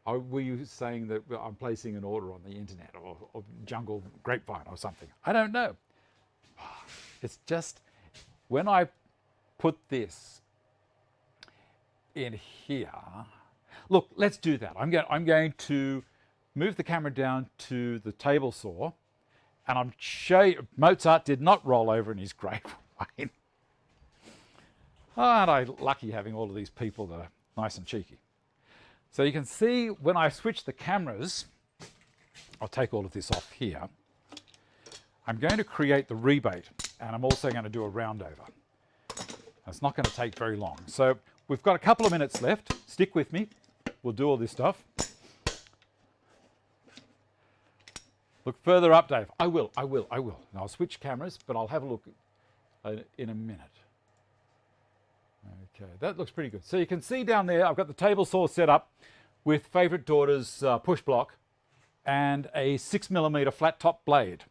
Or were you saying that I'm placing an order on the internet or Jungle Grapevine or something? I don't know. It's just when I put this in here. Look, let's do that. I'm going to move the camera down to the table saw, and I'm show you Mozart did not roll over in his grave. Aren't I lucky having all of these people that are nice and cheeky? So you can see when I switch the cameras, I'll take all of this off here. I'm going to create the rebate, and I'm also going to do a round over. It's not going to take very long. So we've got a couple of minutes left. Stick with me. We'll do all this stuff. Look further up, Dave. I will. And I'll switch cameras, but I'll have a look in a minute. Okay, that looks pretty good. So you can see down there, I've got the table saw set up with Favourite Daughter's push block and a 6mm flat top blade.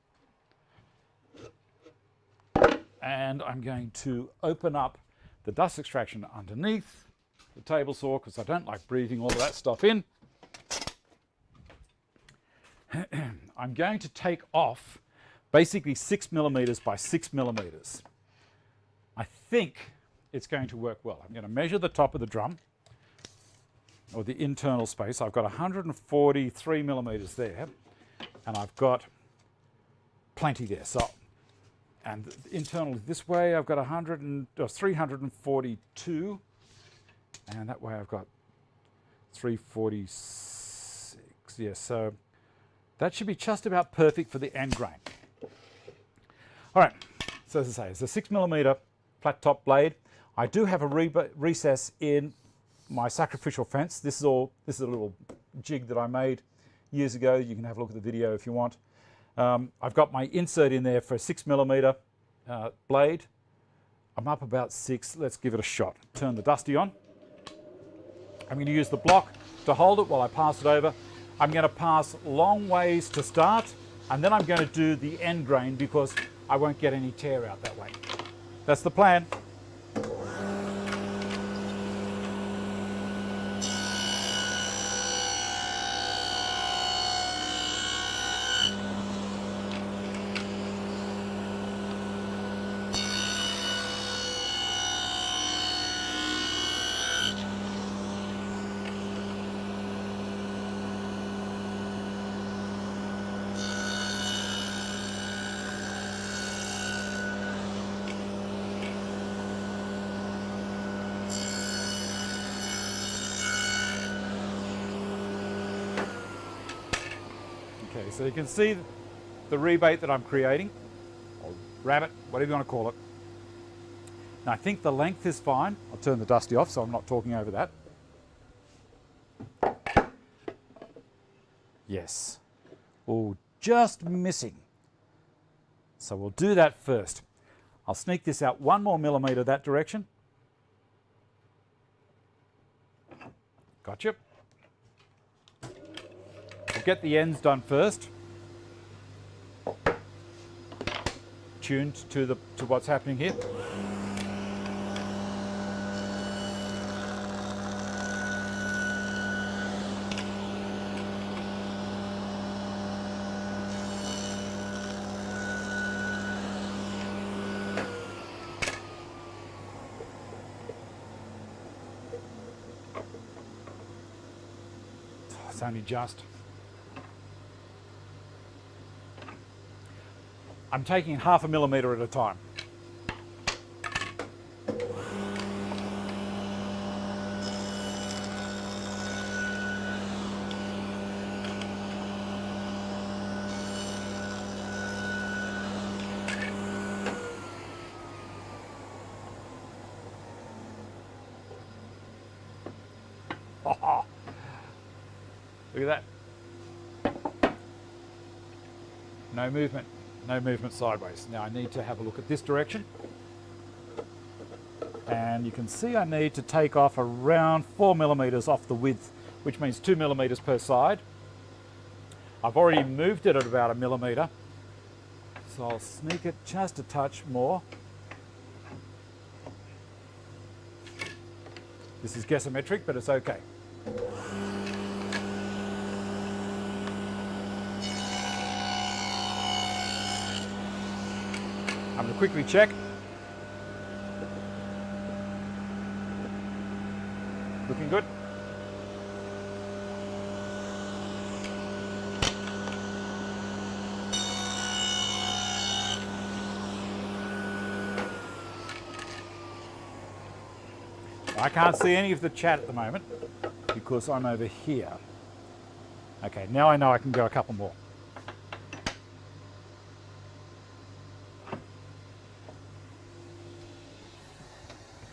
And I'm going to open up the dust extraction underneath the table saw because I don't like breathing all of that stuff in. I'm going to take off basically 6mm by 6mm. I think it's going to work well. I'm going to measure the top of the drum, or the internal space. I've got 143mm there, and I've got plenty there. So, and internally this way, I've got 342, and that way I've got 346. Yeah, so that should be just about perfect for the end grain. All right, so as I say, it's a 6mm flat top blade. I do have a recess in my sacrificial fence. This is a little jig that I made years ago. You can have a look at the video if you want. I've got my insert in there for a 6mm blade. I'm up about 6. Let's give it a shot. Turn the dusty on. I'm going to use the block to hold it while I pass it over. I'm going to pass long ways to start, and then I'm going to do the end grain because I won't get any tear out that way. That's the plan. Okay, so you can see the rebate that I'm creating, or rabbit, whatever you want to call it. Now I think the length is fine. I'll turn the dusty off so I'm not talking over that. Yes. Oh, just missing. So we'll do that first. I'll sneak this out 1 more millimetre that direction. Gotcha. to get the ends done first, tuned to what's happening here. It's only just. I'm taking 1/2 millimeter at a time. Look at that. No movement. No movement sideways. Now I need to have a look at this direction. And you can see I need to take off around 4 millimeters off the width, which means 2 millimeters per side. I've already moved it at about 1 millimeter. So I'll sneak it just a touch more. This is guessometric, but it's okay. I'm going to quickly check. Looking good. I can't see any of the chat at the moment because I'm over here. Okay, now I know I can go a couple more.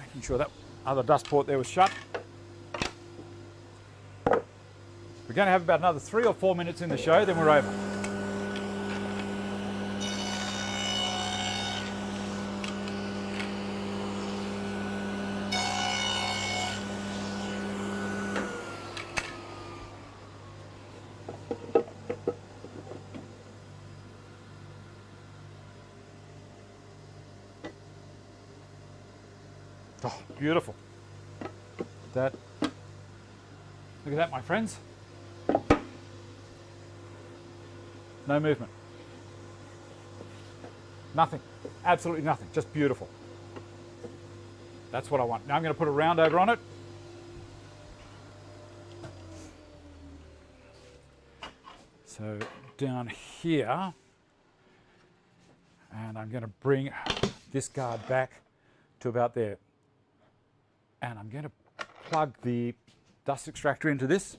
Making sure that other dust port there was shut. We're going to have about another 3 or 4 minutes in the show, then we're over. Oh, beautiful. Look at that, my friends. No movement. Nothing. Absolutely nothing. Just beautiful. That's what I want. Now I'm going to put a round over on it. So down here, and I'm going to bring this guard back to about there. And I'm going to plug the dust extractor into this.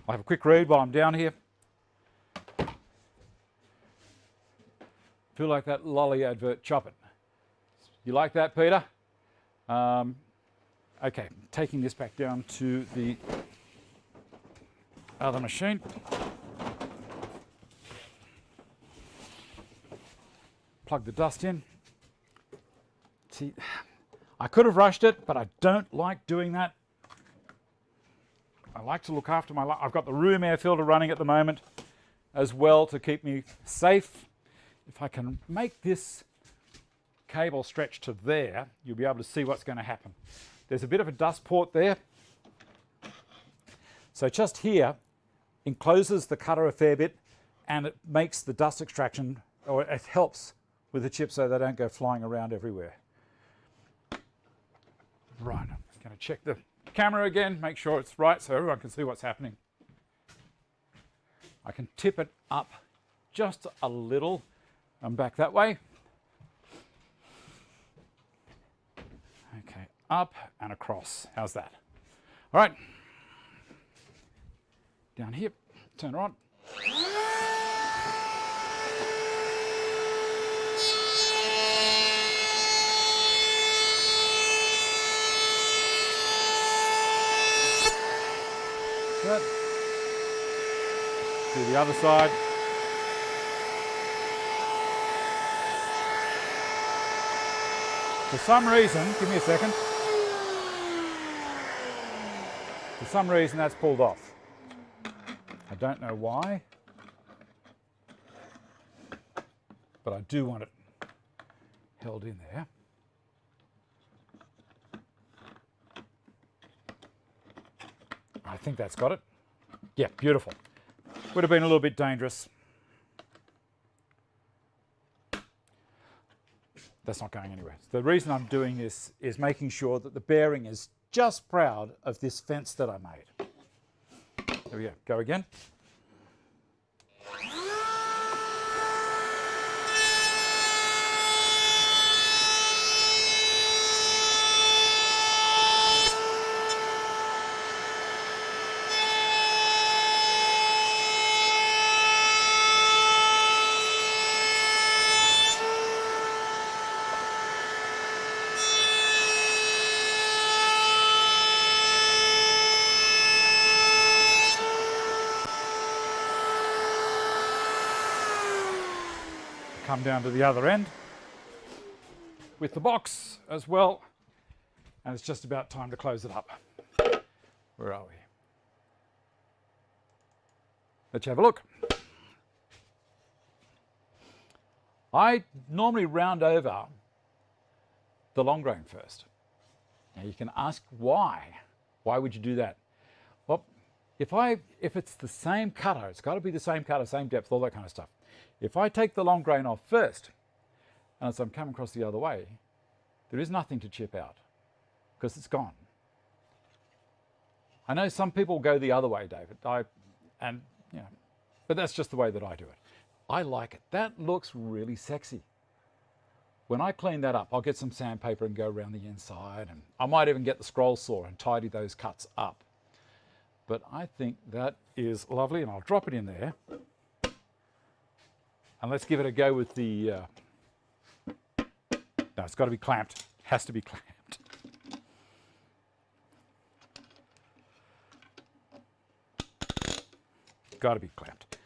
I'll have a quick read while I'm down here. Feel like that lolly advert, chop it. You like that, Peter? Okay, taking this back down to the other machine. Plug the dust in. See, I could have rushed it, but I don't like doing that. I like to look after my life. I've got the room air filter running at the moment as well to keep me safe. If I can make this cable stretch to there, you'll be able to see what's going to happen. There's a bit of a dust port there. So just here encloses the cutter a fair bit, and it makes the dust extraction, or it helps with the chips so they don't go flying around everywhere. Right, I'm going to check the camera again, make sure it's right so everyone can see what's happening. I can tip it up just a little and back that way. Okay, up and across. How's that? All right. Down here, turn her on. Good. Do the other side. For some reason, give me a second. For some reason that's pulled off. I don't know why, but I do want it held in there. I think that's got it. Yeah, beautiful. Would have been a little bit dangerous. That's not going anywhere. So the reason I'm doing this is making sure that the bearing is just proud of this fence that I made. There we go. Go again. Come down to the other end with the box as well, and it's just about time to close it up. Where are we? Let's have a look. I normally round over the long grain first. Now you can ask why. Why would you do that? Well, if it's the same cutter, it's got to be the same cutter, same depth, all that kind of stuff. If I take the long grain off first, and as I'm coming across the other way, there is nothing to chip out because it's gone. I know some people go the other way, David, but that's just the way that I do it. I like it. That looks really sexy. When I clean that up, I'll get some sandpaper and go around the inside, and I might even get the scroll saw and tidy those cuts up. But I think that is lovely, and I'll drop it in there. And let's give it a go with the, no, it's got to be clamped. It has to be clamped. Got to be clamped.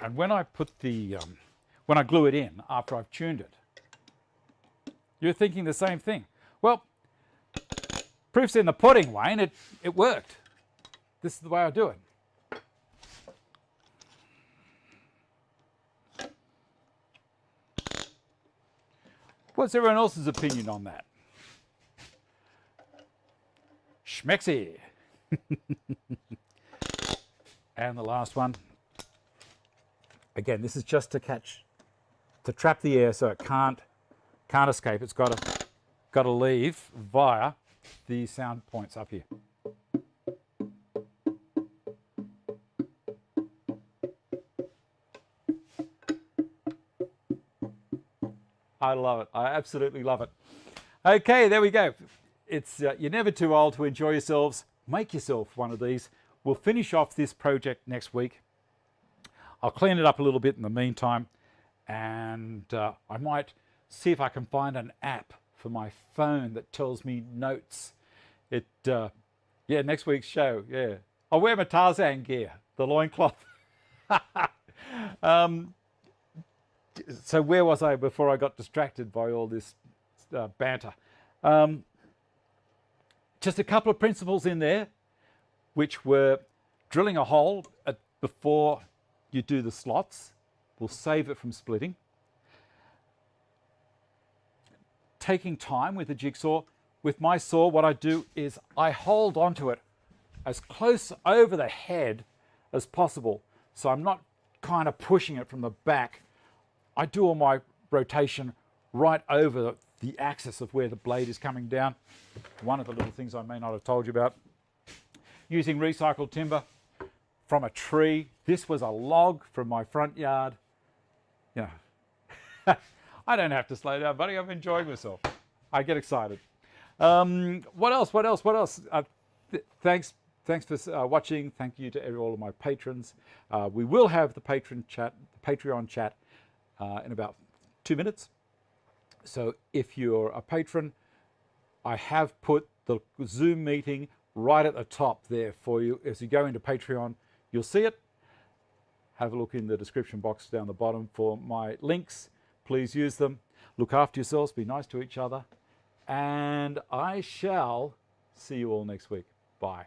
And when I put the, when I glue it in after I've tuned it, you're thinking the same thing. Well, proof's in the pudding, Wayne. It worked. This is the way I do it. What's everyone else's opinion on that? Schmexy. And the last one. Again, this is just to trap the air so it can't escape. It's got to leave via the sound points up here. I love it. I absolutely love it. Okay, there we go. It's you're never too old to enjoy yourselves. Make yourself one of these. We'll finish off this project next week. I'll clean it up a little bit in the meantime, and I might see if I can find an app for my phone that tells me notes. Yeah, next week's show. Yeah, I'll wear my Tarzan gear, the loincloth. So where was I before I got distracted by all this banter? Just a couple of principles in there, which were drilling a hole before you do the slots will save it from splitting. Taking time with the jigsaw. With my saw, what I do is I hold onto it as close over the head as possible, so I'm not kind of pushing it from the back. I do all my rotation right over the axis of where the blade is coming down. One of the little things I may not have told you about. Using recycled timber from a tree. This was a log from my front yard. Yeah. I don't have to slow down, buddy. I'm enjoying myself. I get excited. What else? Thanks for watching. Thank you to all of my patrons. We will have the Patreon chat in about 2 minutes. So if you're a patron, I have put the Zoom meeting right at the top there for you. As you go into Patreon, you'll see it. Have a look in the description box down the bottom for my links. Please use them. Look after yourselves, be nice to each other. And I shall see you all next week. Bye.